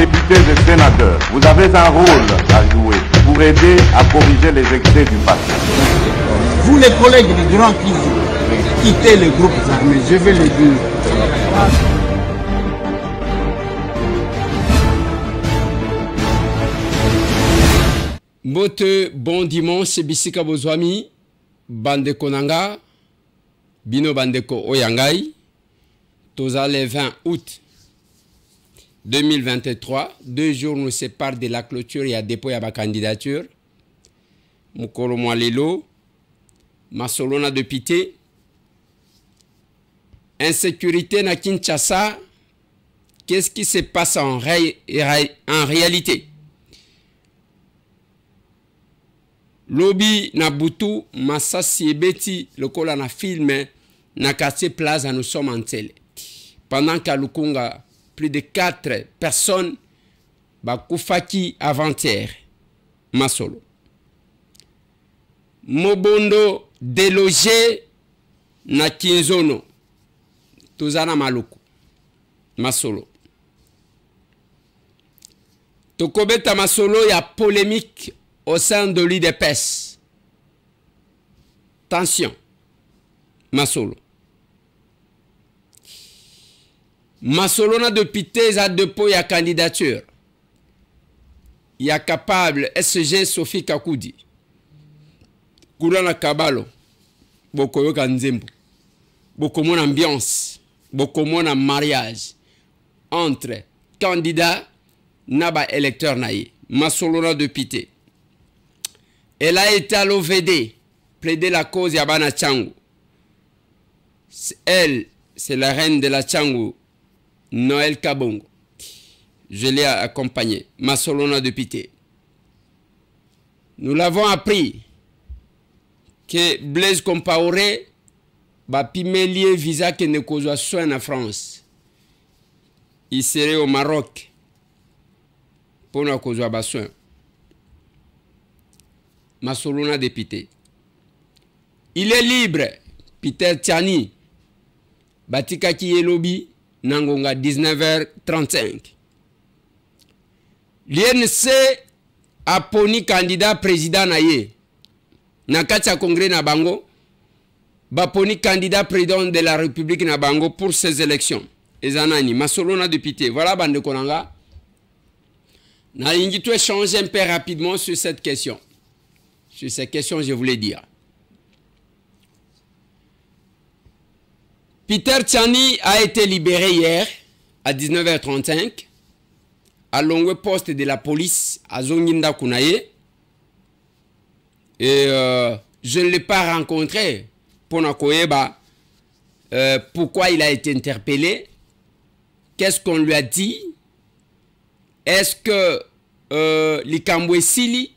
députés et sénateurs, vous avez un rôle à jouer pour aider à corriger les excès du passé. Vous les collègues du Grand quittez les groupes armés, je vais le dire. Mbote bon dimanche bisika bozwami bandeko nanga bino bandeko oyangai toza le 20 août 2023, 2 jours nous séparent de la clôture et à dépôt ya ba candidature mukolo mwalelo masolona de pité insécurité na Kinshasa. Qu'est-ce qui se passe en réalité? Lobby na butu masasi ebeti lokola na film na quartier Plaza, nous sommes en télé. Pendant qu'à Lukunga, plus de 4 personnes bakufaki avant-hier masolo. Mobondo délogé na Kinzono tozana maluku masolo. Tokobeta masolo ya polémique au sein de l'UDPS. Tension. Masolo. Masolo na député à dépôt ya candidature. Ya capable SG Sophie Kakoudi. Koulana Kabalo. Bokoyo Kanzembo. Bokomon ambiance. Bokomon mariage. Entre candidat naba électeur naïe. Masolo na député. Elle a été à l'OVD, plaider la cause Yabana Tchangou. Elle, c'est la reine de la Tchangou, Noël Kabongo. Je l'ai accompagnée, Masolona de Pité. Nous l'avons appris que Blaise Compaoré va pimélier visa que ne cause soin en France. Il serait au Maroc pour nous cause soin. Masolona député. Il est libre. Peter Tiani. Batika Kiyelobi. Nangonga 19h35. L'INC a poni candidat président naye. Nakacha congrès na bango. Baponi candidat président de la République na bango pour ces élections. Ezanani. Masolona député. Voilà bande konanga. Na ingito échanger un peu rapidement sur cette question. Sur ces questions, je voulais dire. Peter Tiani a été libéré hier à 19h35 à Longwe poste de la police à Zonginda Kounaye. Et je ne l'ai pas rencontré pour Nakoyeba. Pourquoi il a été interpellé? Qu'est-ce qu'on lui a dit? Est-ce que Likambwe Sili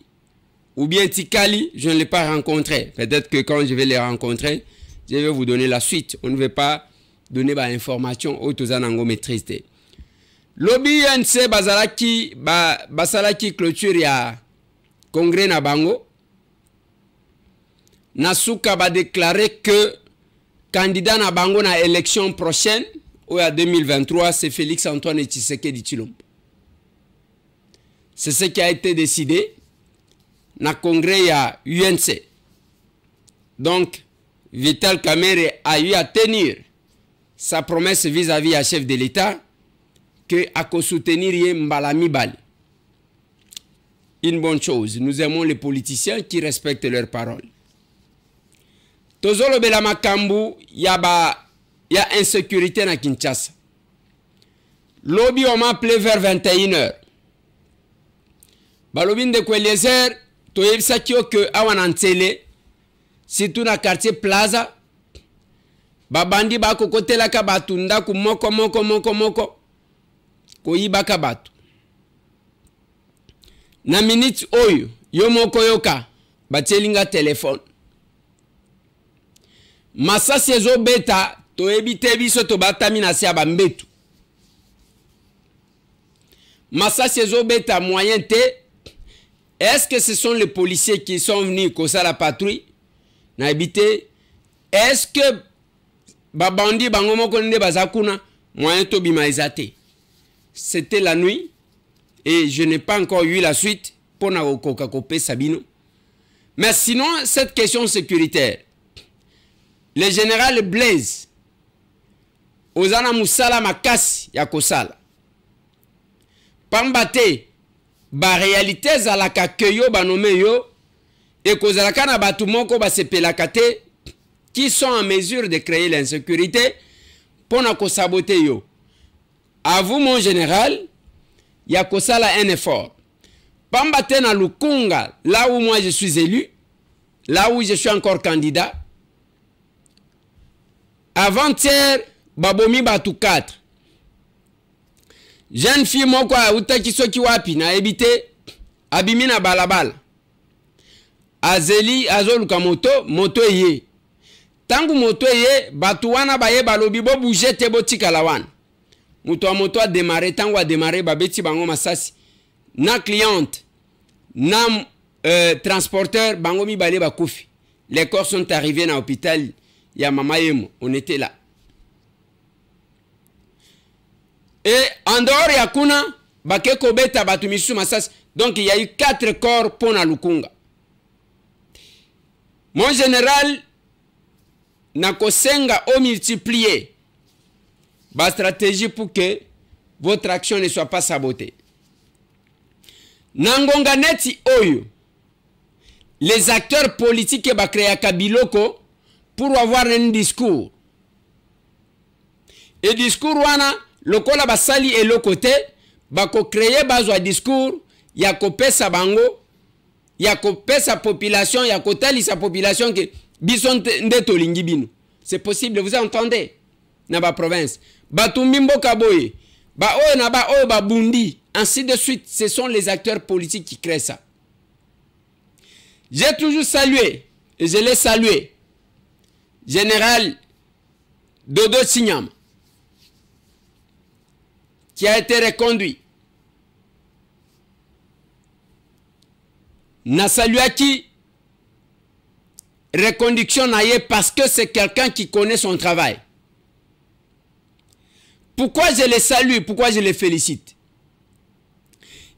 ou bien Tikali, je ne l'ai pas rencontré. Peut-être que quand je vais les rencontrer, je vais vous donner la suite. On ne veut pas donner l'information au Tozanango maîtrise. Lobby NC Basalaki clôture ya congrès na bango. Nasuka va déclarer que candidat na bango na élection prochaine, ou à 2023, c'est Félix Antoine Tshisekedi Tshilombo. C'est ce qui a été décidé. Na congrès à UNC. Donc, Vital Kamerhe a eu à tenir sa promesse vis-à-vis à chef de l'État que à soutenir Mbalami Bali. Une bonne chose. Nous aimons les politiciens qui respectent leurs paroles. Tozolo Bela Makambu, y a insécurité na Kinshasa. Lobby on m'a appelé vers 21h. Balobin de Kweliezer. Toyebisa kyo que awanantele surtout na quartier Plaza babandi bako kotela ka batunda ku moko ko yibaka batu na minute oyo yo moko yoka batelinga telefone masasi ezo beta toyebite biso to batami na sia bambetu masasi ezo beta moyen te. Est-ce que ce sont les policiers qui sont venus causer la patrouille? Na habité. Est-ce que babandi bangomo konde bazakuna moyen to bimaizate? C'était la nuit. et je n'ai pas encore eu la suite pour Naokokakopé Sabino. Mais sinon, cette question sécuritaire, le général Blaise, Ozana Moussala Makasi Yakosala, Pambate, ba réalité zalaka keyo banome yo, et kozalaka na batumoko ba sepelakate, qui sont en mesure de créer l'insécurité pour na ko saboter yo. À vous, mon général, Yakosala un effort. Pambate na Lukunga, là où moi je suis élu, là où je suis encore candidat. Avant-hier, Babomi Batu 4. Jeune fille moko utaki soki wapi na ebite abimi na balabala. Azeli azoluka moto ye. Tangu moto ye batu wana baye balobi bo bouger te botika la wana. Muto a moto a démarré tangu a démarré babeti bango masasi. Na cliente na transporteur bango mi bale bakufi. Les corps sont arrivés à l'hôpital. Ya mama yemo, on était là. Et en dehors ya kuna bakeko beta batumisu masasi. Donc il y a eu 4 corps pour na Lukunga. Mon général nakosenga au multiplier ba stratégie pour que votre action ne soit pas sabotée. Nangonga neti oyo les acteurs politiques ba créer kabiloko pour avoir un discours. Et discours wana lokola basali et le côté bako créer bazwa discours ya kopesa bango ya kopesa population ya kotali sa population que bison ndeto lingi bino. C'est possible, vous entendez na ba province batumbi mboka boye ba oyo na ba oyo ba bundi ainsi de suite. Ce sont les acteurs politiques qui créent ça. J'ai toujours salué et je l'ai salué général Dodo Signam, qui a été reconduit. Na saluaki reconduction naye parce que c'est quelqu'un qui connaît son travail. Pourquoi je le salue, pourquoi je le félicite?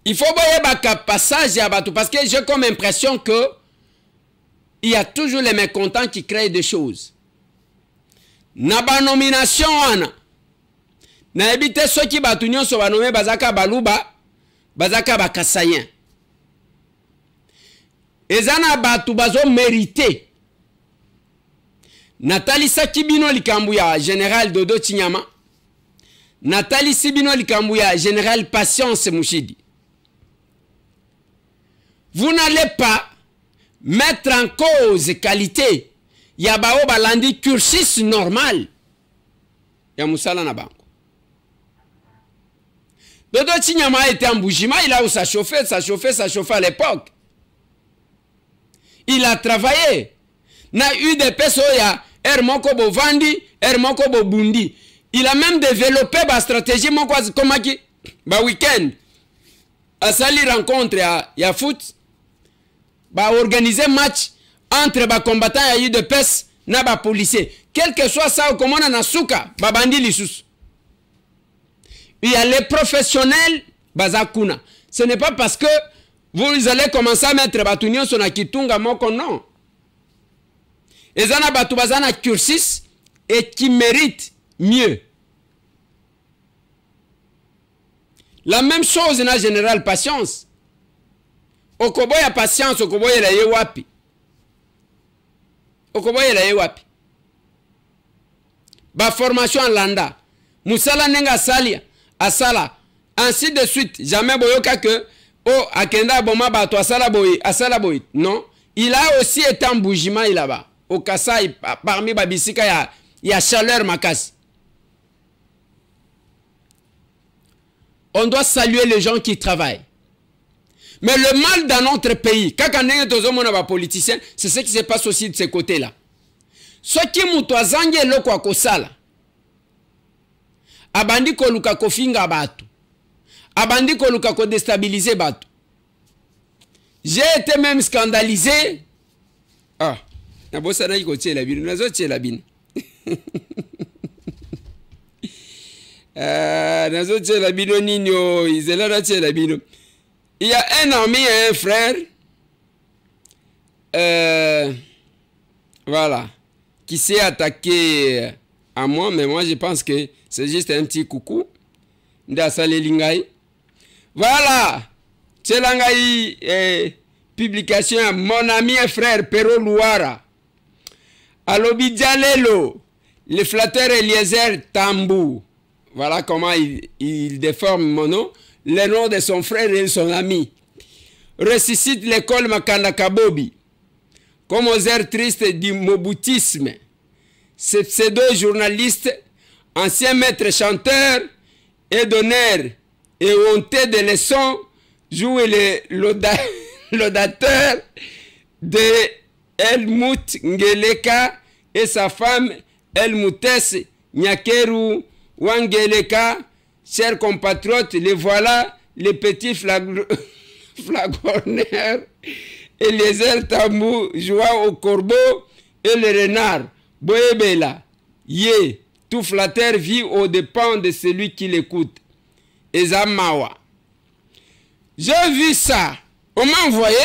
Il faut voir un passage à Batou parce que j'ai comme impression que il y a toujours les mécontents qui créent des choses. Na ba nomination wana na ebite soki batu nyonso ba nomé bazaka baluba bazaka bakasayen ezana batu bazo mérité. Natali Sakibino likambu ya général Dodo Chinyama, Natali Sibino likambu ya général Patience Mouchidi. Vous n'allez pas mettre en cause qualité ya bao balandi cursus normal ya Moussala na bango. Dodo Chinyama a été en Boujima, il a où ça chauffait à l'époque. Il a travaillé. Na eu des personnes ya Hermoko Bovandi, Hermoko Bobundi. Il a même développé ba stratégie moko comme qui ba week-end. A sali rencontre ya foot. Ba organiser match entre ba combattants ya eu de pes na ba policier. Quel que soit ça ou comment na souka ba bandi lissus. Il y a les professionnels bazakuna. Ce n'est pas parce que vous allez commencer à mettre batunyo sur na kitunga moko non. Et zana batu bazana cursus et qui mérite mieux. La même chose na général Patience. Okoboya Patience, okoboya la yewapi. Okoboya la yewapi. Ba formation en landa. Moussala nenga salia, asala. Ainsi de suite. Jamais boyoka que oh akenda boma bato asala boy. Non. Il a aussi été en Boujima là-bas. Au Kassai, parmi Babisika, il y a chaleur makasi. On doit saluer les gens qui travaillent. Mais le mal dans notre pays, quand on est dans politicien, c'est ce qui se passe aussi de ce côté-là. Ce qui mutwazange le kwa kosala. Abandi ko luka kofinga batu. Abandi ko luka ko déstabiliser batu. J'ai été même scandalisé. Ah. Il y a un ami et un frère, voilà, qui s'est attaqué à moi, mais moi je pense que c'est juste un petit coucou. Voilà, c'est publication, mon ami et frère Pero Louara. Alobi Dialelo, le flatteur Eliezer Tambou. Voilà comment il déforme mon nom. Le nom de son frère et son ami. Ressuscite l'école Makanda Kabobi. Comme aux airs tristes du moboutisme. Ce pseudo-journaliste, ancien maître chanteur et d'honneur et honté de leçons, joue l'audateur de Helmut Ngeleka et sa femme Helmutes Nyakeru Wangeleka. Chers compatriotes, les voilà, les petits flagonneurs et les airs tambous jouant au corbeau et le renard. Boébela, yé, tout flatteur vit aux dépens de celui qui l'écoute. Ezamawa. J'ai vu ça. On m'a envoyé.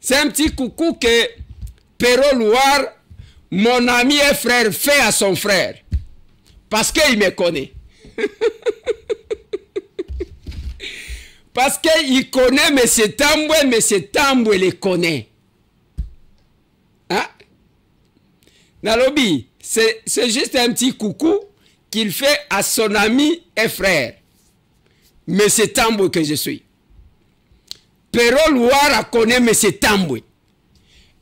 C'est un petit coucou que Pero Louar, mon ami et frère, fait à son frère. Parce qu'il me connaît. Parce qu'il connaît M. Tamboué, M. Tamboué le connaît. Hein? Nalobi, c'est juste un petit coucou qu'il fait à son ami et frère. M. Tamboué que je suis. Pero Louara connaît M. Tamboué.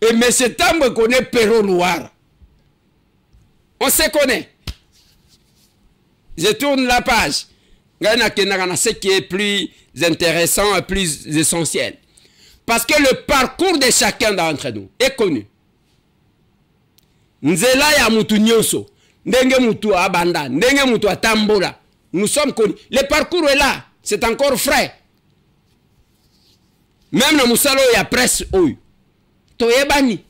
Et M. Tamboué connaît Pero Louara. On se connaît. Je tourne la page. Ce qui est plus intéressant et plus essentiel. Parce que le parcours de chacun d'entre nous est connu. Nzela ya mutu nyonso. Ndenge mutu abanda. Ndenge mutu atambola. Nous sommes connus. Le parcours est là. C'est encore frais. Même le Moussalo y a presse. Toyebani.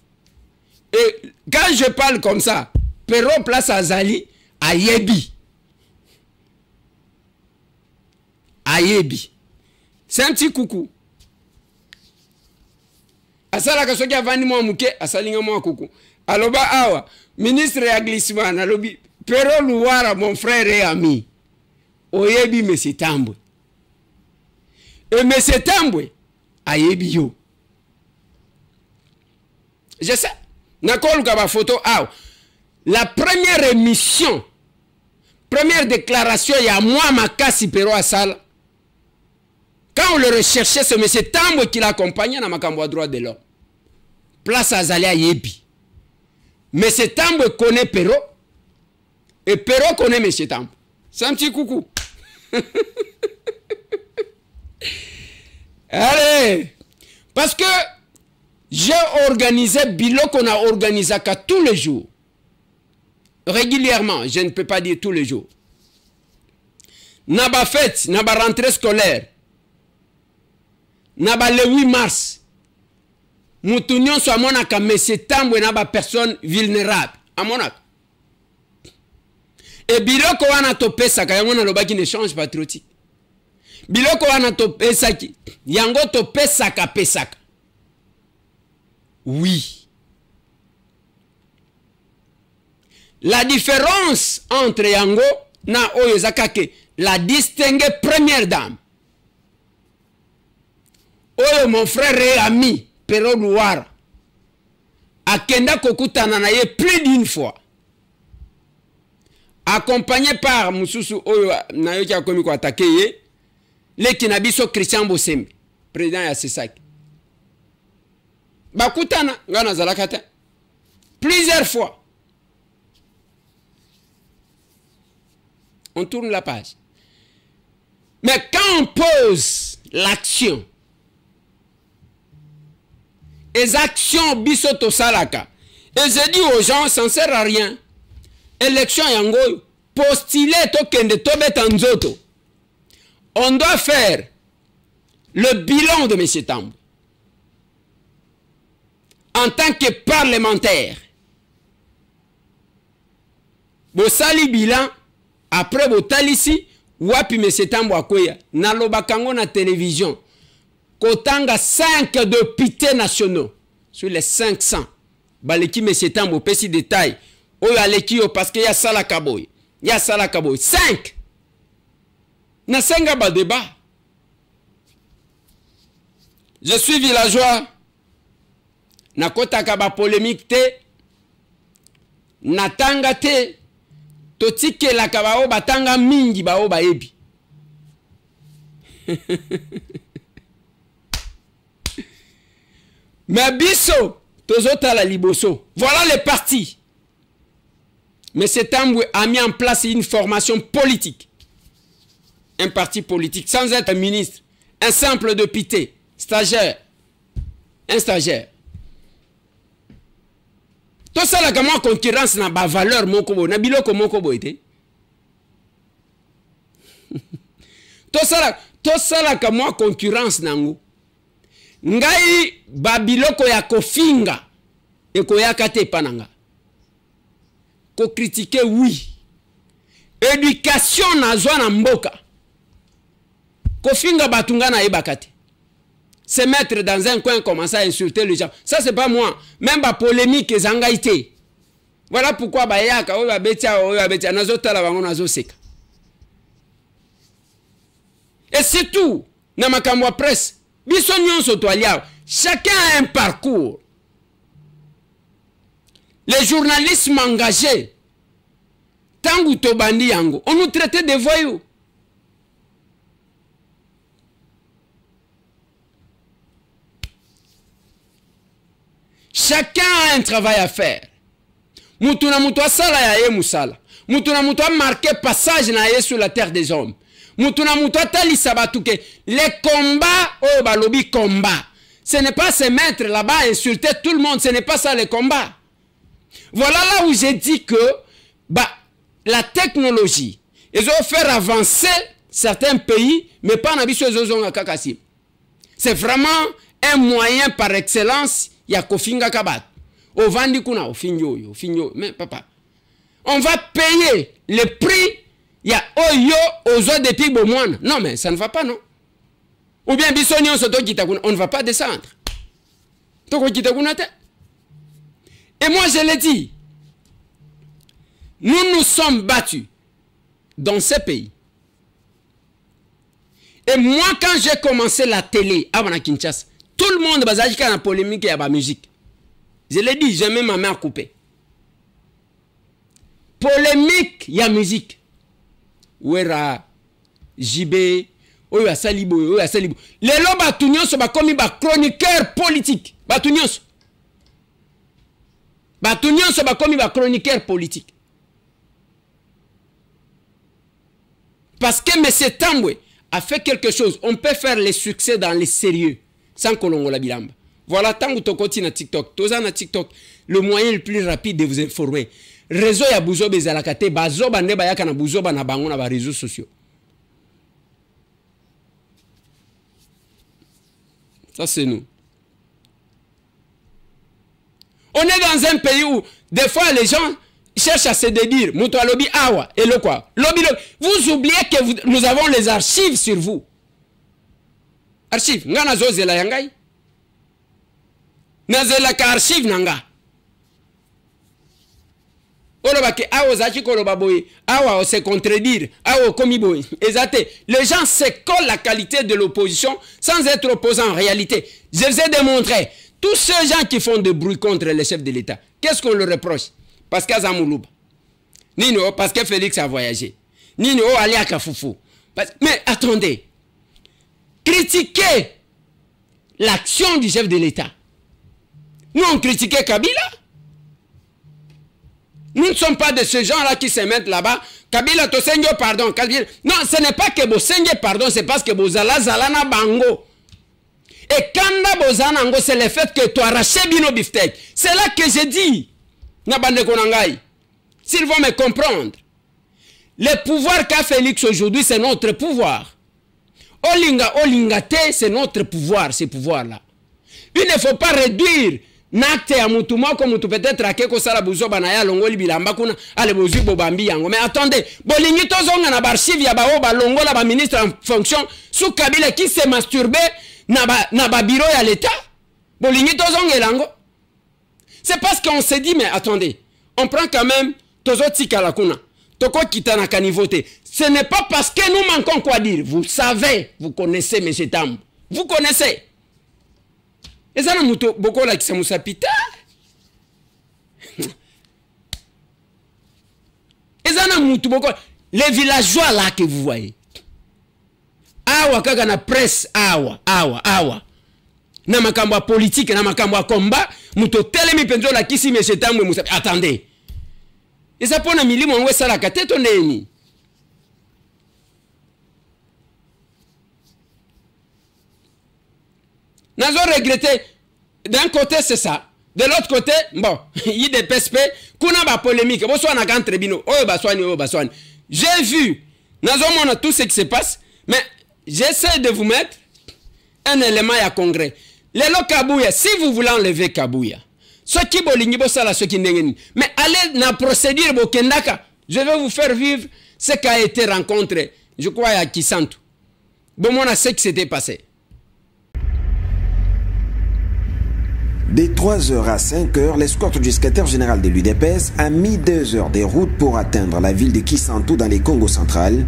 Et quand je parle comme ça, Pero place Azali à Yebi. Ayebi. C'est un petit coucou. Asala kasoki avani mwa muke, asalinga mwa coucou. Aloba awa, ministre ya glissement, alobi, Pero Louara, mon frère et ami. Oyebi M. Tamboué. Et M. Tamboué, ayebi yo. Je sais. Nakolu kaba photo awa. La première émission, première déclaration, il y a moi, Makasi Pero Asala. Quand on le recherchait, c'est M. Tamboué qui l'accompagnait dans Makambo droit de l'homme. Place Azali à Yebi. M. Tamboué connaît Pero. Et Pero connaît M. Tamboué. C'est un petit coucou. Allez. Parce que j'ai organisé, Bilo qu'on a organisé tous les jours. Régulièrement, je ne peux pas dire tous les jours. Naba fête, naba rentrée scolaire. Naba le 8 mars. Moutounion soit monaka, mais c'est Tamboué naba personne vulnérable. À monaka. Et biloko wana topesaka, yango na lobaki n'échange patriotique. Biloko wana topesaki, yango topesaka pesaka. Oui. La différence entre yango na oyo zakake, la distinguée première dame. Oyo mon frère et ami, Pero Louara, akenda kokutana na ye plus d'une fois. Accompagné par Moussousou Oyo Nayoki Akomi ko attaqué ye, le Kinabiso Christian Bosembe, président ya Sesaki. Bakutana, ngana zalakata. Plusieurs fois. On tourne la page. Mais quand on pose l'action, les actions bisoto salaka, et je dis aux gens, ça ne sert à rien. Élection yango, postuler tokende tobet anzoto. On doit faire le bilan de M. Tamboué. En tant que parlementaire. bosali bilan après botalisi wapi M. Tambo akoya nalobakango na télévision kotanga 5 députés nationaux sur les 500 baleki M. Tambo pesi détail oyo aleki yo parce que ya sala kaboy 5 na senga ba débat. Je suis villageois nakotaka ba polémique te natanga te totikelaka bao batanga mingi bao baebi. Mais biso tozotala liboso. Voilà les partis. Mais cet homme a mis en place une formation politique. Un parti politique sans être un ministre, un simple député, stagiaire, un stagiaire. Tout ça la gamme concurrence n'a pas valeur mokobo, na biloko mokobo été. Tout ça la gamme concurrence nango. Ngai babiloko ya kofinga et koyaka te pananga. Ko critiquer oui. Éducation na zwa na mboka. Kofinga batunga na ebakate. Se mettre dans un coin, commencer à insulter les gens. Ça, c'est pas moi. Même la polémique et zangaïté. Voilà pourquoi bayaka oya betia nazota la bango nazoseka. Et c'est tout. Na makambo presse. Biso nyonso toalia. Chacun a un parcours. Les journalistes engagés. Tangu tobandi yango. On nous traitait de voyous. Chacun a un travail à faire. Mutuna mutua sala ya ye musala. Mutuna mutua marqué passage na ye sur la terre des hommes. Mutuna mutua tali sabatuke. Les combats, oh balobi combat. Ce n'est pas se mettre là-bas insulter tout le monde. Ce n'est pas ça le combat. Voilà là où j'ai dit que la technologie, ils ont fait avancer certains pays, mais pas na biso ezozonga kakasi. C'est vraiment un moyen par excellence. Il y a kofinga kabat. Au vandi kuna ofinyo mais papa. On va payer le prix. Il y a oyo ozo depuis bomwana. Non mais ça ne va pas non. Ou bien bisonyon soto kitakuna, on ne va pas descendre. Toko kitakuna te. Et moi je l'ai dit. Nous nous sommes battus dans ce pays. Et moi quand j'ai commencé la télé à Kinshasa, tout le monde bazaki na polémique et la musique. Je l'ai dit, j'ai même ma main coupée. Polémique, il y a musique. Ouera, JB, Oya Salibo, Oya Salibo. Les lots batunions sont comme des chroniqueurs politiques. Batunions. Batunions sont comme des chroniqueurs politiques. Parce que M. Tambwe a fait quelque chose. On peut faire les succès dans les sérieux. Sans kolongo la bilamba. Voilà, tant que tu continues na TikTok, toza na TikTok, le moyen le plus rapide de vous informer. Réseau ya buzo bezalakate, bazo bande bayaka na buzo na bango na ba réseaux sociaux. Ça c'est nous. On est dans un pays où des fois les gens cherchent à se dédire, muto lobi awa et le quoi. Lobi. Vous oubliez que nous avons les archives sur vous. Archive, nga na zozela yangai. Nazela ka archive nanga. Oloba ke awo zaki koloba boy, awa se contredire, awo komi boy. Exacté. Les gens se collent la qualité de l'opposition sans être opposants en réalité. Je vous ai démontré. Tous ces gens qui font de bruit contre les chefs de l'État, qu'est-ce qu'on leur reproche? Parce qu'à Zamoulouba. Nino, parce que Félix a voyagé. Nino, allez à Kafoufou. Mais attendez. Critiquer l'action du chef de l'État. Nous, on critiquait Kabila. Nous ne sommes pas de ce genre-là qui se mettent là-bas. Kabila, to senyo pardon. Kabila. Non, ce n'est pas que vous senyo pardon, c'est parce que vous zala zalana bango. Et quand vous zanango, c'est le fait que tu arraches bino biftek. C'est là que j'ai dit. Nabande konangai. S'ils vont me comprendre. Le pouvoir qu'a Félix aujourd'hui, c'est notre pouvoir. Olinga, olingate, c'est notre pouvoir, ces pouvoirs-là. Il ne faut pas réduire Nakte ya mutu moko mutu peut-être ake ko sala buzoba na ya longoli bilamba kuna ale bozu bobambi yango. Mais attendez, bolingi tozonga na archive ya bao ba longola ba ministre en fonction sous Kabila qui s'est masturbé na ba bureau ya l'état. Bolingi tozonga elango. C'est parce qu'on s'est dit mais attendez, on prend quand même tozo tika la kuna. Toko kitana kanivote. Ce n'est pas parce que nous manquons quoi dire. Vous savez, vous connaissez M. Tam. Vous connaissez. Et ça, nous beaucoup là qui sont musapita. Et ça, nous beaucoup les villageois là que vous voyez. Awa kaka na presse awa. Na makambo politique, na makambo combat, muto telemi penzo la kisi M. Tam et musapita. Attendez. Et ça pour na milimo ngwe sala kateto neni. Nous avons regretté. D'un côté, c'est ça. De l'autre côté, bon, il y a des PSP. Kuna ba polémique. J'ai vu. Nous avons tout ce qui se passe. Mais j'essaie de vous mettre un élément à congrès. Les lots Kabouya, si vous voulez enlever Kabouya, ceux qui bolingi bosala, ceux qui n'engeni. Mais allez dans la procédure Bokendaka. Je vais vous faire vivre ce qui a été rencontré. Je crois à Kisantu. Bon, on a ce qui s'était passé. De 3h à 5h, l'escorte du secrétaire général de l'UDPS a mis 2 heures de route pour atteindre la ville de Kisantu dans les Congo central.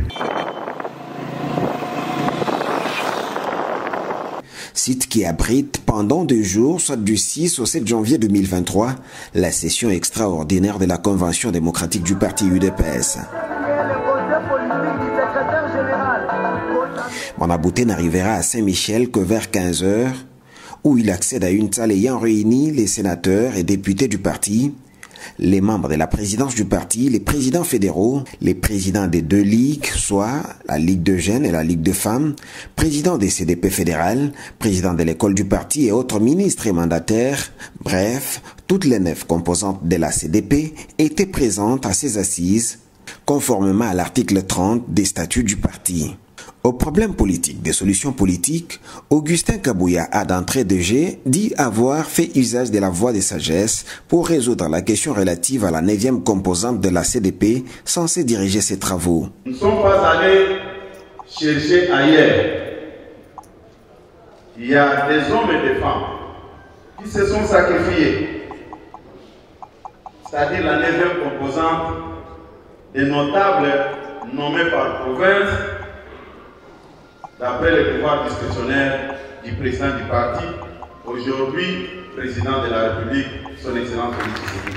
Site qui abrite pendant 2 jours, soit du 6 au 7 janvier 2023, la session extraordinaire de la Convention démocratique du parti UDPS. Monabouté n'arrivera à Saint-Michel que vers 15h, où il accède à une salle ayant réuni les sénateurs et députés du parti, les membres de la présidence du parti, les présidents fédéraux, les présidents des 2 ligues, soit la Ligue de jeunes et la Ligue de femmes, président des CDP fédérales, président de l'école du parti et autres ministres et mandataires. Bref, toutes les 9 composantes de la CDP étaient présentes à ces assises, conformément à l'article 30 des statuts du parti. Au problème politique des solutions politiques, Augustin Kabouya a d'entrée de jeu dit avoir fait usage de la voie de sagesse pour résoudre la question relative à la 9e composante de la CDP censée diriger ses travaux. Nous ne sommes pas allés chercher ailleurs. Il y a des hommes et des femmes qui se sont sacrifiés. C'est-à-dire la 9e composante des notables nommés par province d'après le pouvoir discrétionnaire du président du parti, aujourd'hui président de la République, son Excellence Félix Tshisekedi.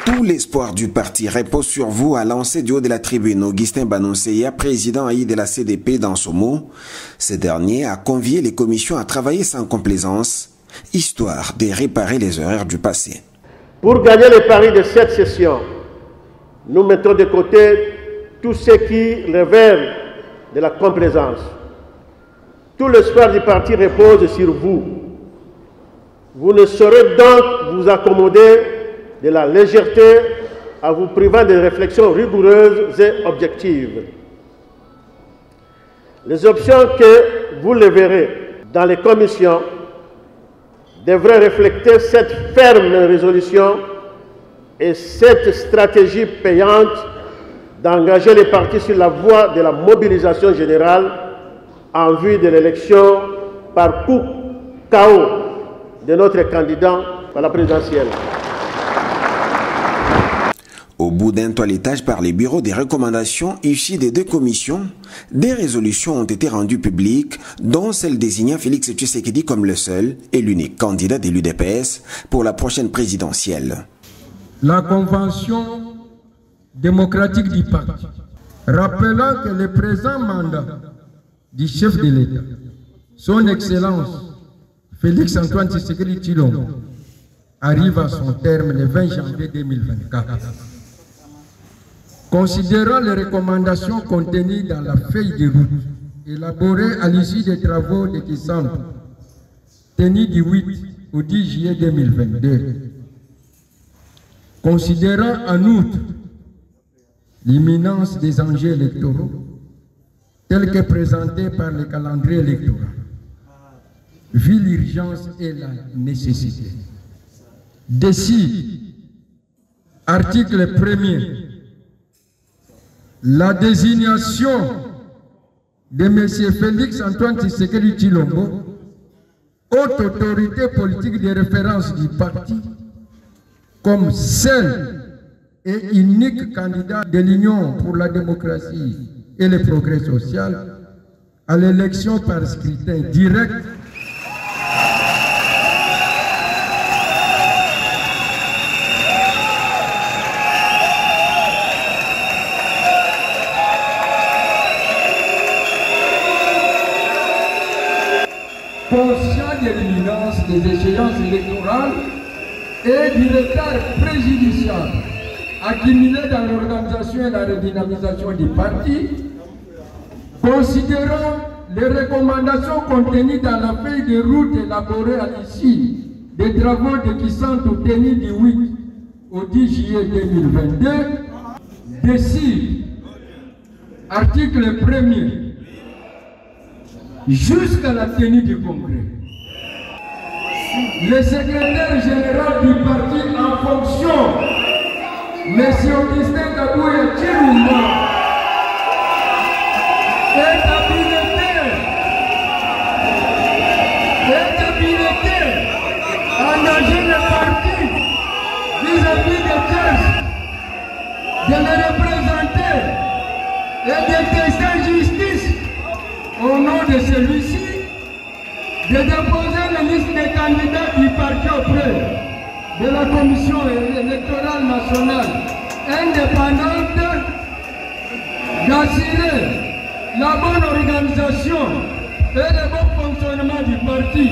Tout l'espoir du parti repose sur vous, a lancé du haut de la tribune Augustin Banonseya, président AI de la CDP dans ce mot. Ce dernier a convié les commissions à travailler sans complaisance, histoire de réparer les erreurs du passé. Pour gagner les paris de cette session, nous mettons de côté tout ce qui révèle de la complaisance. Tout l'espoir du parti repose sur vous. Vous ne saurez donc vous accommoder de la légèreté en vous privant de réflexions rigoureuses et objectives. Les options que vous leverez dans les commissions devraient refléter cette ferme résolution et cette stratégie payante d'engager les partis sur la voie de la mobilisation générale en vue de l'élection par coup KO de notre candidat à la présidentielle. Au bout d'un toilettage par les bureaux des recommandations issues des 2 commissions, des résolutions ont été rendues publiques, dont celle désignant Félix Tshisekedi comme le seul et l'unique candidat de l'UDPS pour la prochaine présidentielle. La Convention démocratique du parti, rappelant que le présent mandat du chef de l'État, son Excellence Félix Antoine Tshisekedi Tshilombo, arrive à son terme le 20 janvier 2024. Considérant les recommandations contenues dans la feuille de route élaborée à l'issue des travaux de Kisantu, tenue du 8 au 10 juillet 2022, considérant en outre l'imminence des enjeux électoraux tels que présentés par le calendrier électoral, vu l'urgence et la nécessité. Décide, article 1er, la désignation de M. Félix Antoine Tshisekedi Tshilombo, haute autorité politique de référence du parti, comme seul et unique candidat de l'Union pour la démocratie et le progrès social à l'élection par scrutin direct conscient de l'imminence des échéances électorales et du retard préjudiciable accumulé dans l'organisation et la redynamisation du parti, considérant les recommandations contenues dans la feuille de route élaborée à l'issue des travaux de Kisantu tenus du 8 au 10 juillet 2022, décide, article 1er, jusqu'à la tenue du congrès, le secrétaire général du parti en fonction, M. Augustin Kabouya Tshilombo, est habilité à engager le parti vis-à-vis des caisses, de le représenter et de tester justice au nom de celui-ci, de déposer la liste des candidats du parti auprès de la Commission électorale nationale indépendante, d'assurer la bonne organisation et le bon fonctionnement du parti.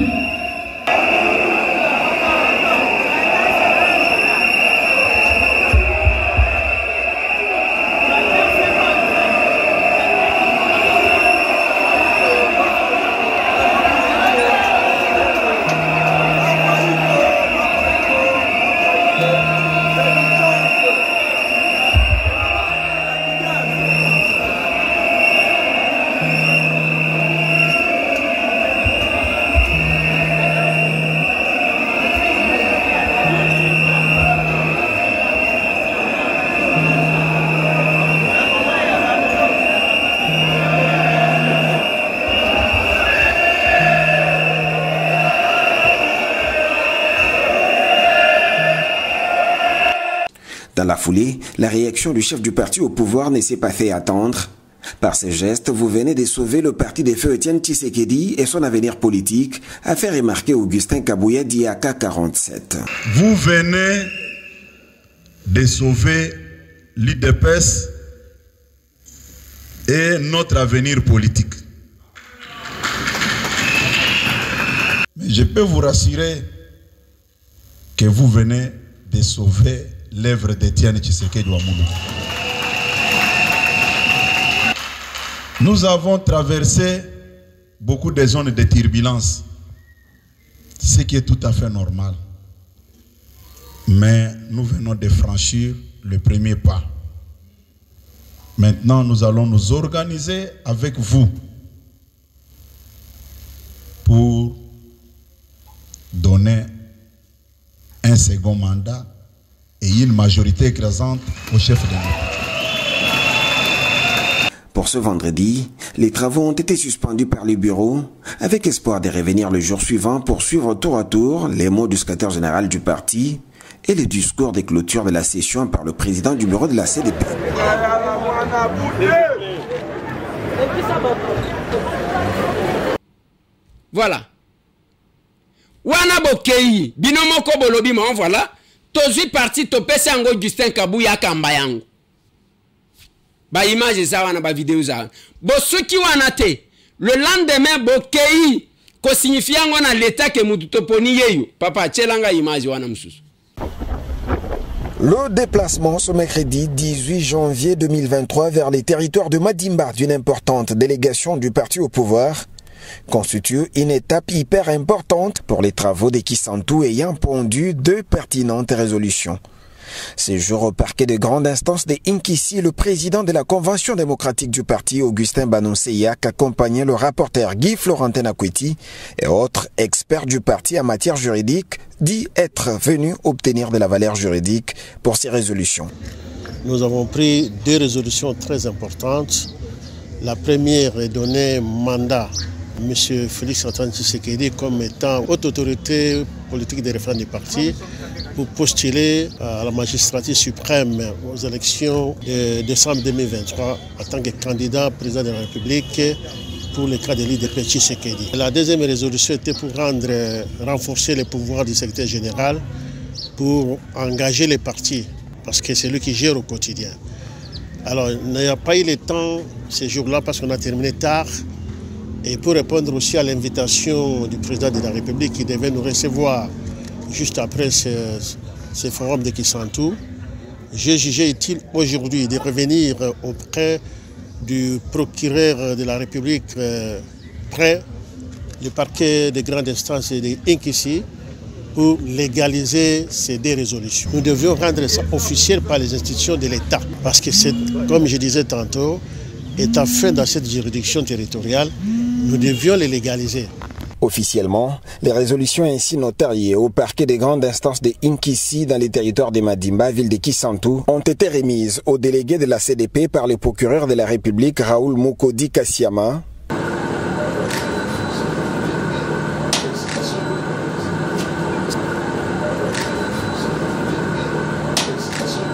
Dans la foulée, la réaction du chef du parti au pouvoir ne s'est pas fait attendre. Par ces gestes, vous venez de sauver le parti de feu Étienne Tshisekedi et son avenir politique, a fait remarquer Augustin Kabouya d'IAK 47. Vous venez de sauver l'UDPS et notre avenir politique. Mais je peux vous rassurer que vous venez de sauver l'œuvre d'Étienne Tshisekedi Wamulu. Nous avons traversé beaucoup de zones de turbulence, ce qui est tout à fait normal. Mais nous venons de franchir le premier pas. Maintenant, nous allons nous organiser avec vous pour donner un second mandat et une majorité écrasante au chef de l'État. Pour ce vendredi, les travaux ont été suspendus par le bureau, avec espoir de revenir le jour suivant pour suivre tour à tour les mots du secrétaire général du parti et le discours de clôture de la session par le président du bureau de la CDP. Voilà. Wana bokei, binomoko bolobi ma voilà. Tozui parti topese yango Augustin Kabouya kamba yango. Ba image za wana ba vidéo za. Bo soki wana te. Le lendemain bokei ko signifie yango na l'état ke mutu toponi yeyo. Papa tchelanga image wana mususu. Le déplacement ce mercredi 18 janvier 2023 vers les territoires de Madimba d'une importante délégation du parti au pouvoir constitue une étape hyper importante pour les travaux de Kisantu ayant pondu deux pertinentes résolutions. Ces jours au parquet de grande instance de Inkissi, le président de la Convention démocratique du parti, Augustin Banonseyak, accompagnait le rapporteur Guy Florentin Akweti et autres experts du parti en matière juridique, dit être venus obtenir de la valeur juridique pour ces résolutions. Nous avons pris 2 résolutions très importantes. La première est donner mandat à M. Félix-Antoine Tshisekedi comme étant haute autorité politique des référendums du parti pour postuler à la magistrature suprême aux élections de décembre 2023 en tant que candidat président de la République pour le cas de l'IDP Tshisekedi. La deuxième résolution était pour renforcer les pouvoirs du secrétaire général pour engager les partis, parce que c'est lui qui gère au quotidien. Alors, il n'y a pas eu le temps ces jours-là parce qu'on a terminé tard. Et pour répondre aussi à l'invitation du président de la République qui devait nous recevoir juste après ce forum de Kisantu, j'ai jugé utile aujourd'hui de revenir auprès du procureur de la République près du parquet de grande instance de Inkissi pour légaliser ces 2 résolutions. Nous devions rendre ça officiel par les institutions de l'État parce que c'est, comme je disais tantôt, étant fait dans cette juridiction territoriale, nous devions les légaliser. Officiellement, les résolutions ainsi notariées au parquet des grandes instances de Inkissi dans les territoires de Madimba, ville de Kisantu, ont été remises aux délégués de la CDP par le procureur de la République Raoul Mukodi Kassiama.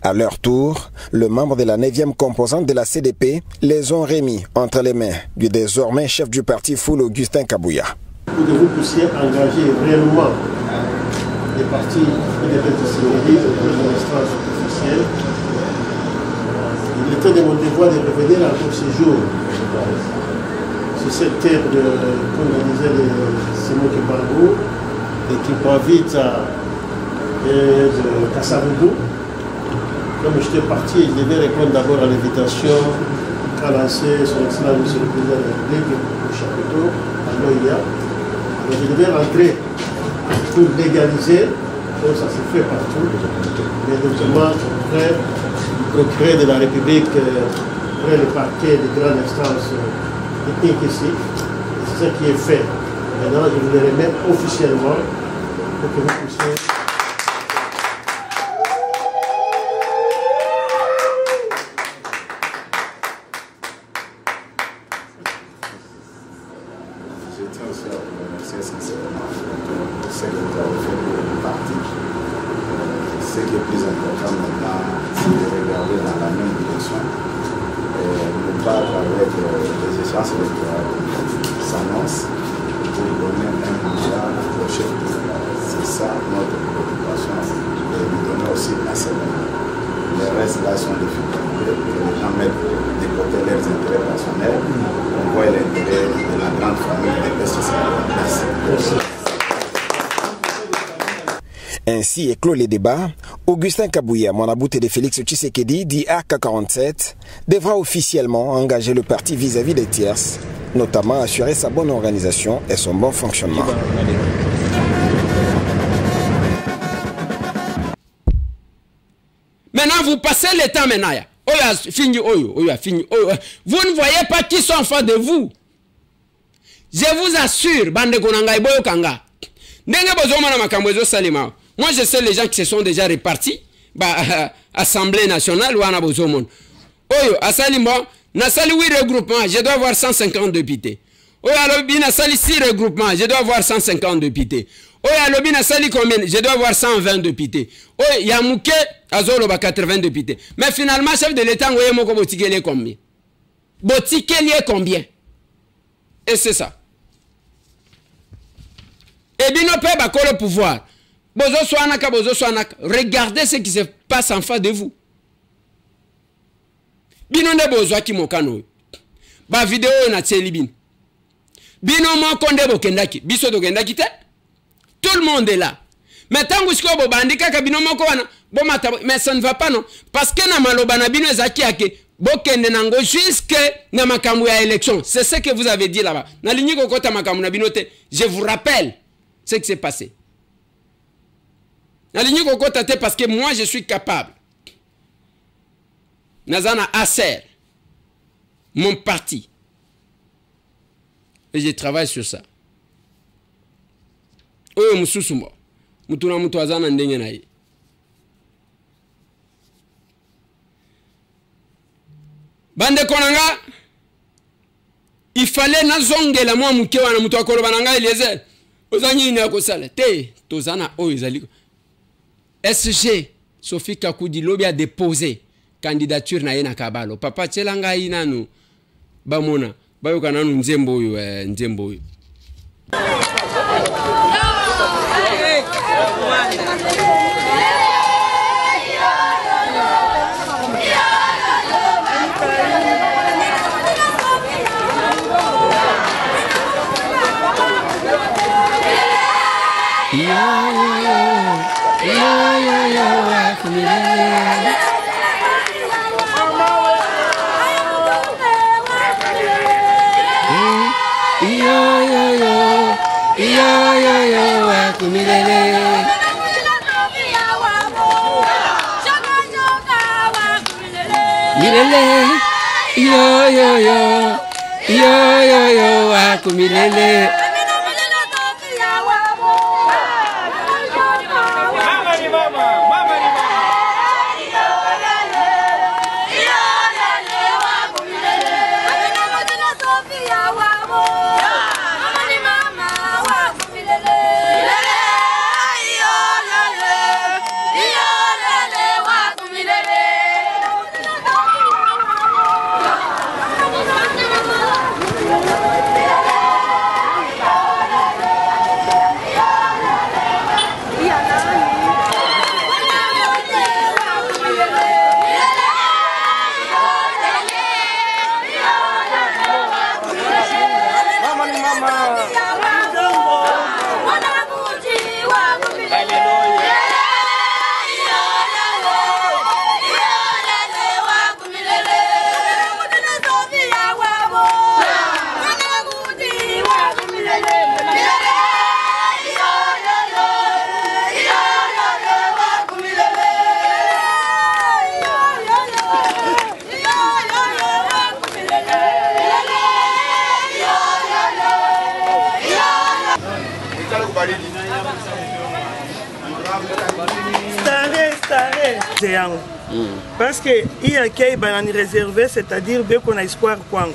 À leur tour, le membre de la 9e composante de la CDP les ont remis entre les mains du désormais chef du parti Foul Augustin Kabouya. Pour que vous puissiez engager réellement les partis et les républicains dans l'instance officielle, il était de mon devoir de revenir encore ce jour sur cette terre de, comme on disait, de Simon Kibango, de Kipavita et de Kassabougou. Comme j'étais parti, je devais répondre d'abord à l'invitation qu'a lancé son excellence M. le Président de la République au chapiteau, à Noïa. Donc je devais rentrer pour légaliser, donc ça s'est fait partout, les documents près du procureur de la République, près le parquet de grande instance de Inkissi. C'est ça qui est fait. Maintenant, je vous les remets officiellement pour que vous puissiez... Ce qui est plus important maintenant, c'est de regarder dans la même direction et ne pas avec les échéances électorales qui s'annoncent pour donner un mandat au chef de l'État. C'est ça notre préoccupation et nous donner aussi un segment. Les restes là sont des difficultés que les gens mettent de côté leurs intérêts personnels. On voit l'intérêt de la grande famille des pesticides. Merci. Ainsi éclot les débats, Augustin Kabouya, Mwanabouté de Félix Tshisekedi, dit AK47, devra officiellement engager le parti vis-à-vis des tierces, notamment assurer sa bonne organisation et son bon fonctionnement. Maintenant, vous passez le temps maintenant. Vous ne voyez pas qui sont en face de vous. Je vous assure, bande konanga iboyo kanga. Nenge bozoma na makambo ezo salima. Moi, je sais les gens qui se sont déjà répartis. Assemblée nationale ou anabozomon. Oyo, asalima, nasali 8 regroupements, je dois avoir 150 députés. Oyo, alobi nasali 6 regroupements, je dois avoir 150 députés. Oyo, alobi nasali combien? Je dois avoir 120 députés. Oyo, Yamouké, azoloba 80 députés. Mais finalement, chef de l'État, ngoye moko botikele combien? Botikele combien? Et c'est ça. Et bien, on peut battre le pouvoir. Regardez ce qui se passe en face de vous. Bino ne bozo ki mokano. Ba vidéo na tseli bin. Bino mo konde bokendaki. Biso do kendaki te. Tout le monde est là. Mais tangu siko bo bandika ka bino moko wana, bo mata mais ça ne va pas non parce que na maloba na bino ezaki ake bokende nango jusque na makambu ya élection. C'est ce que vous avez dit là-bas. Na linyi ko kota makambu na bino te. Je vous rappelle ce qui s'est passé. Nalingi kokota te parce que moi je suis capable. Nazana Acer, mon parti. Et je travaille sur ça. Oyo mususu mo. Mutuna mutu azana ndenge na ye. Bande konanga, il fallait nazongela mwa muke wana mutu akoloba nanga Eliezer. Ozanyi ina kosala te tozana oyo ezali. SG Sophie Kakudi lobi a déposé candidature na ye na Kabalo. Papa tselanga inanu bamona bayoka nanu nzembo oyo nzembo oyo. Parce que il y a qui banani réservé, c'est-à-dire qu'on a espoir kwangu.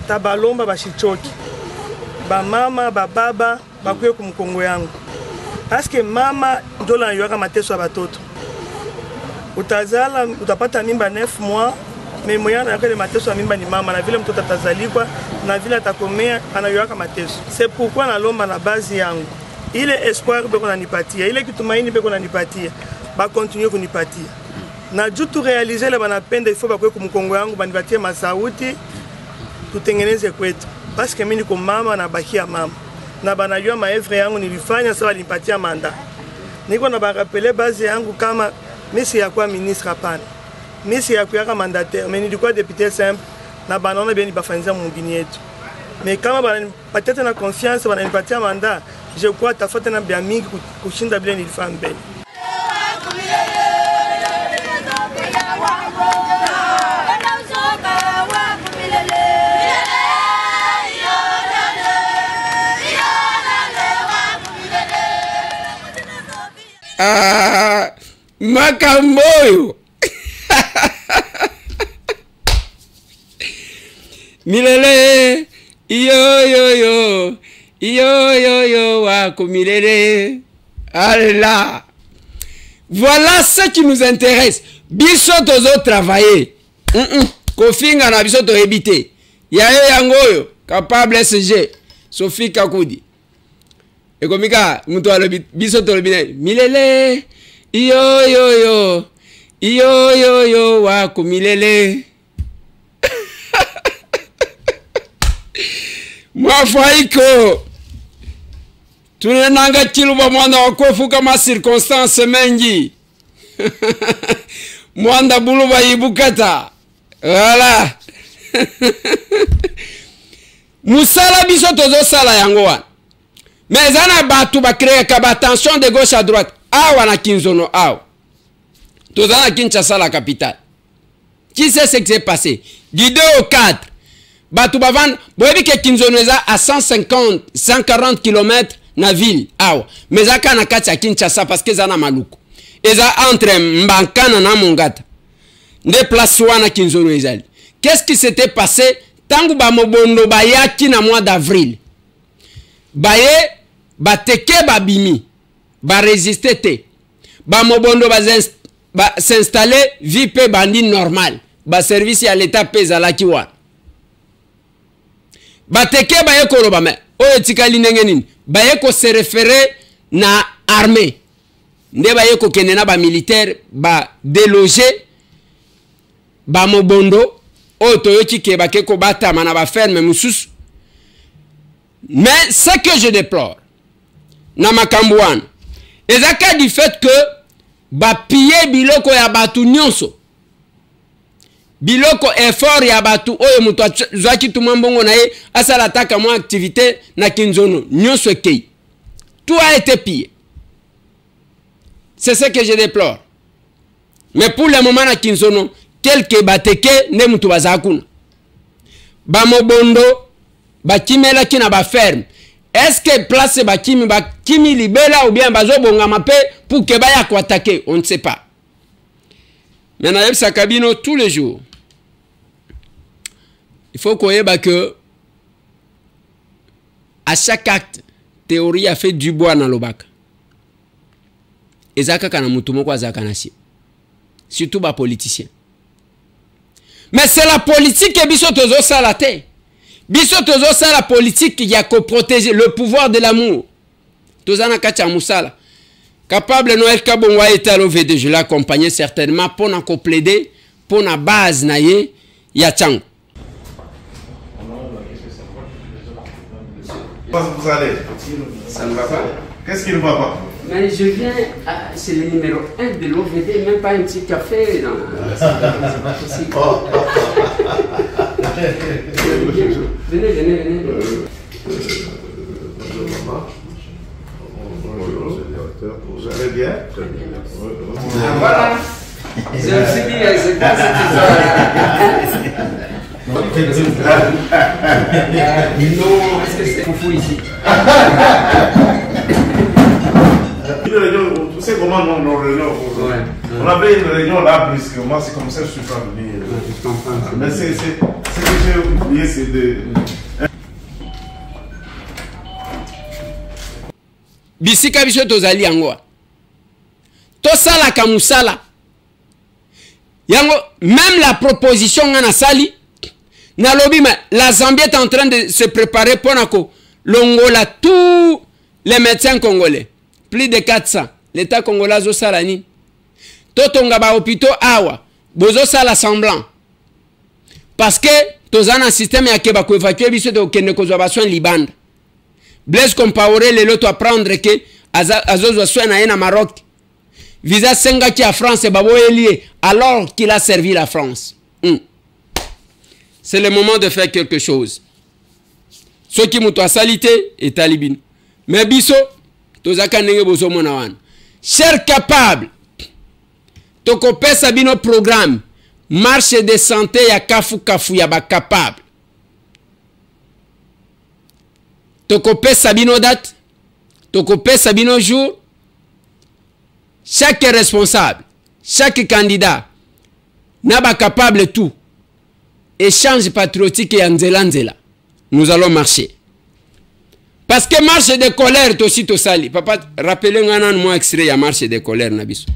Tabalomba bashichoki. Ba mama, ba baba, bakuye kumkongo yangu. Parce que mama dola yoka mateso ya batoto. Utazala utapata mimba 9 mois, mais moya na yaka mateso ya mimba ni mama na vile mtoto atazalikwa na vile atakomea anayoka mateso. C'est pourquoi na lomba na base yangu. Ile espoir beko na nipatia, ile kitumaini beko na nipatia. Ba continuer kunipatia. Na jutu réaliser le banapenda il faut bakwe kumkongo yangu banipatie masauti tutengeneze kwetu. Parce que mimi niko mama na bakia mama. Na banajua maevre yangu nilifanya sawa nipatia manda. Niko na barapele base yangu kama mimi si yakwa ministre hapana. Mimi si yakwa mandataire, mais nilikuwa député simple na banana bien bafanza mungini yetu. Mais kama bananipatia na confiance bananipatia manda, je crois tafata na bien mingi kushinda bila nilifanya mbele. Makamboyo Milele yo wako milele. Allah. Voilà ce qui nous intéresse. Biso tozo travailler. Kofinga na biso to ebité. Yayo yangoyo capable SG Sophie Kakudi. Et comme ça, mutu alobi biso to lobine milele yo wako milele. Mwafaiko tunenanga chiluba mwana wakofuka ma circonstance mengi. Mwanda buluba ibukata. Voilà. Musala biso tozo sala yango wana. Mais ana batu ba créer ka ba tension de gauche à droite. awa na Kinzono awa. Tozana Kinshasa la capitale. Qui sait ce qui s'est passé? Du 2 au 4. Batu bavan, boyebi ke Kinzono à 140 km na ville awa. Mais aka na kati ya Kinshasa parce que zana maluku. Eza entre Mbankana na Mongata. Nde place wana Kinzono ezali. Qu'est-ce qui s'était passé? Tangu ba mobondo bayaki na mois d'avril. Baye bateke babimi. Ba résister te. Ba mobondo ba s'installer VIP bandi normal. Ba service à l'état pezalaki wana. Bateke baye koloba me. Oyo tikali ndenge nini? Baye ko se référer na armée. Nde baye ko kende na ba militaire ba déloger ba mobondo oyo toyoki ke bake ko batama na ba ferme mususu. Mais ce que je déplore na makambo wana ezaka du fait que ba piller biloko ya batu nyonso. Biloko effort ya batu oyo mutu zwaki tumambongo na ye asala taka mo activité na Kinzono nyonso kei. Tout a été pillé. C'est ce que je déplore. Mais pour le moment na Kinzono quelques bateke ne mutu bazakuna. Ba mobondo ba kimela kina ba ferme. Est-ce que place ba kimi libela ou bien bazo bonga mape pour que baya ko attaquer? On ne sait pas. Mais na yeb sakabino tous les jours. Il faut qu'on yeba que à chaque acte théorie a fait du bois dans l'obaka. Ezaka kana mutu moko azaka na si. Surtout ba politicien. Mais c'est la politique que biso tozo salate. Biso tozo sala politique qui a protéger le pouvoir de l'amour. Tozana kacha musala. Capable Noël Kabongwa etalo VD, je l'ai accompagné certainement pour na ko plaider pour na base na ye ya tchang. Vous allez? Ça ne va pas. Qu'est-ce qui ne va pas? Mais je viens, c'est le numéro 1 de l'OVD, même pas un petit café. Non. C'est pas possible. Venez. Bonjour maman. Bonjour directeur. Vous allez bien? Voilà. Je me suis dit, c'est pas cette histoire. Non, est-ce que c'est foufou ici? Une réunion, tu sais comment nos réunions, on avait une réunion là brusquement, c'est comme ça que je suis pas venu. Mais c'est ce que j'ai oublié, c'est de... Bisika biso tozali yango. Tosala kamusala. Yango, même la proposition ngana sali, na lobby, la Zambie est en train de se préparer pour nako l'Angola, tous les médecins congolais. Plus de 400. L'État congolais zo salani. Totonga ba hôpitaux awa. Bozo sala semblant. Parce que tozana système ya keba ko évacuer biso de kende ko zo soin libanda. Blaise Compaoré le loto apprendre que azozo soin na yena Maroc. Visa senga ki a France babo lié alors qu'il a servi la France. C'est le moment de faire quelque chose. Ceux qui muto salité et talibin. Mais biso tozaka ndenge bozo mona wana. Cher capable. Toko pesa bino programme marche de santé ya kafu ya ba capable. Toko pesa bino date. Toko pesa bino jour. Chaque responsable, chaque candidat n'a pas capable tout. Échange patriotique et anzela. Nous allons marcher. Parce que marche de colère aussi to sali. Papa, rappelez-moi un extrait à marche de colère nabiso.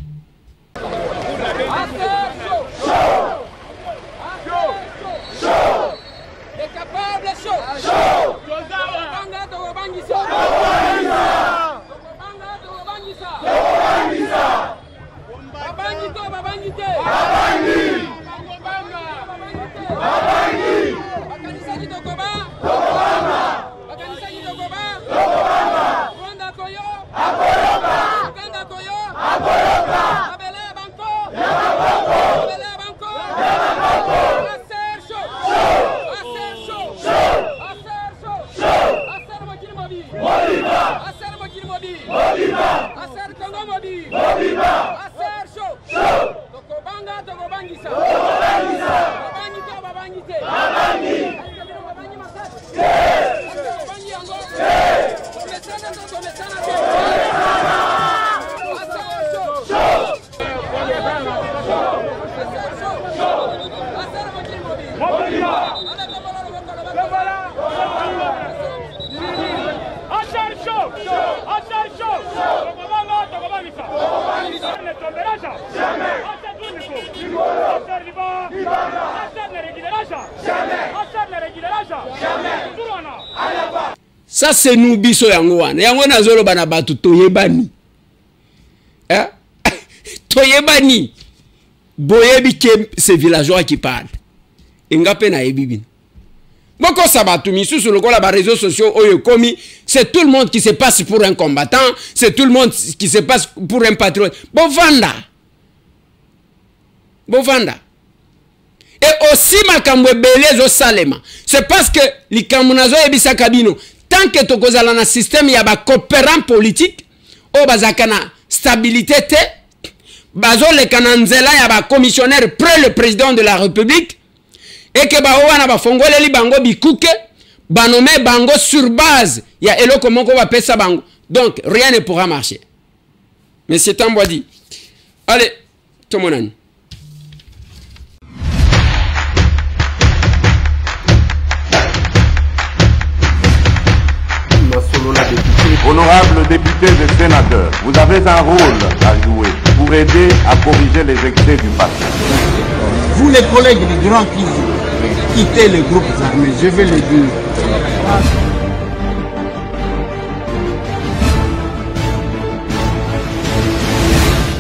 Akoyoba! Ça c'est nous biso yango wana. Yango nazolo bana batu toyebani. Toyebani. Boyebi ke ces villageois qui parlent. Ingape na ebibini. Moko sabatu misusu lokola ba réseaux sociaux oyo komi, c'est tout le monde qui se passe pour un combattant, c'est tout le monde qui se passe pour un patriote. Bovanda. Bovanda. Et aussi makambo belezo salema. C'est parce que likamunazo ebisa kabino. Tant que tokozala na système ya ba coopérant politique, o bazakana stabilité te, bazo le kananzela ya ba commissionnaire près le président de la République, et que ba wana ba fongole li bango bikuke, ba nommé bango sur base ya eloko moko ba pesa bango. Donc rien ne pourra marcher. Monsieur Tambwa dit, allez, tout mon ami. Honorables députés et sénateurs, vous avez un rôle à jouer pour aider à corriger les excès du passé. Vous les collègues du Grand Kivu, quittez les groupes armés, je vais le dire.